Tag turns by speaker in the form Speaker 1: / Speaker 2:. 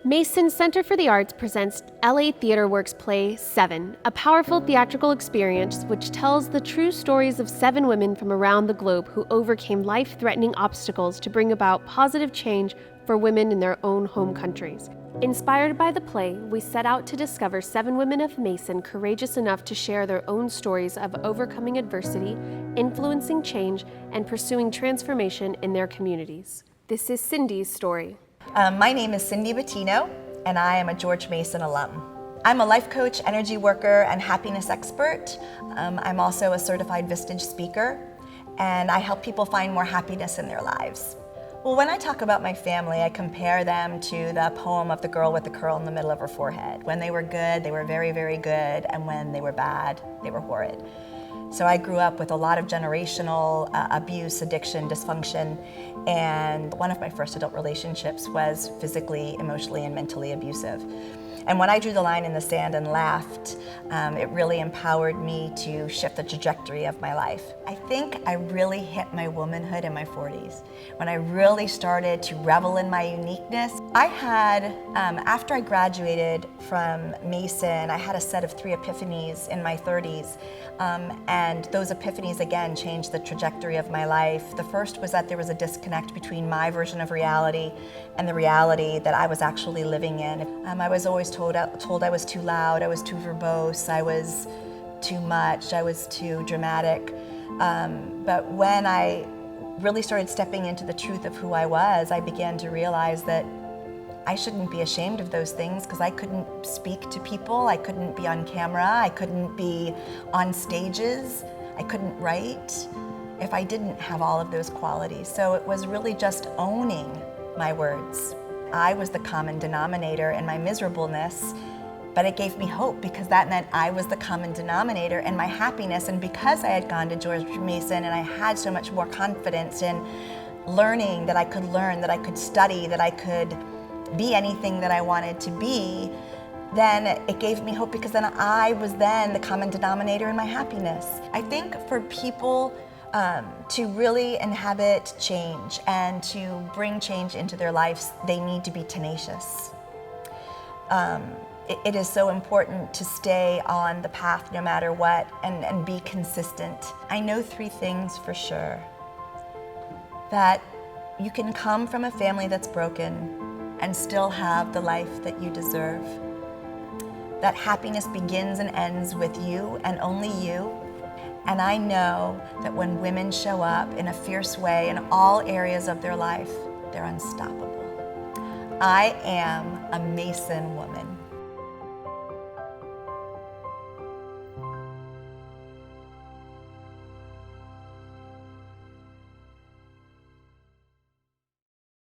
Speaker 1: Mason Center for the Arts presents LA Theatreworks play 7, a powerful theatrical experience which tells the true stories of 7 women from around the globe who overcame life-threatening obstacles to bring about positive change for women in their own home countries. Inspired by the play, we set out to discover 7 women of Mason courageous enough to share their own stories of overcoming adversity, influencing change, and pursuing transformation in their communities. This is Cindy's story.
Speaker 2: My name is Cindy Battino, and I am a George Mason alum. I'm a life coach, energy worker, and happiness expert. I'm also a certified Vistage speaker, and I help people find more happiness in their lives. Well, when I talk about my family, I compare them to the poem of the girl with the curl in the middle of her forehead. When they were good, they were very, very good, and when they were bad, they were horrid. So I grew up with a lot of generational abuse, addiction, dysfunction, and one of my first adult relationships was physically, emotionally, and mentally abusive. And when I drew the line in the sand and laughed, it really empowered me to shift the trajectory of my life. I think I really hit my womanhood in my 40s, when I really started to revel in my uniqueness. I had, after I graduated from Mason, I had a set of 3 epiphanies in my 30s, and those epiphanies again changed the trajectory of my life. The first was that there was a disconnect between my version of reality and the reality that I was actually living in. I was always told I was too loud, I was too verbose, I was too much, I was too dramatic. But when I really started stepping into the truth of who I was, I began to realize that I shouldn't be ashamed of those things because I couldn't speak to people, I couldn't be on camera, I couldn't be on stages, I couldn't write if I didn't have all of those qualities. So it was really just owning my words. I was the common denominator in my miserableness, but it gave me hope because that meant I was the common denominator in my happiness. And because I had gone to George Mason and I had so much more confidence in learning that I could learn, that I could study, that I could be anything that I wanted to be, then it gave me hope because then I was then the common denominator in my happiness. I think for people to really inhabit change and to bring change into their lives, they need to be tenacious. It is so important to stay on the path no matter what and be consistent. I know 3 things for sure. That you can come from a family that's broken and still have the life that you deserve. That happiness begins and ends with you and only you. And I know that when women show up in a fierce way in all areas of their life, they're unstoppable. I am a Mason woman.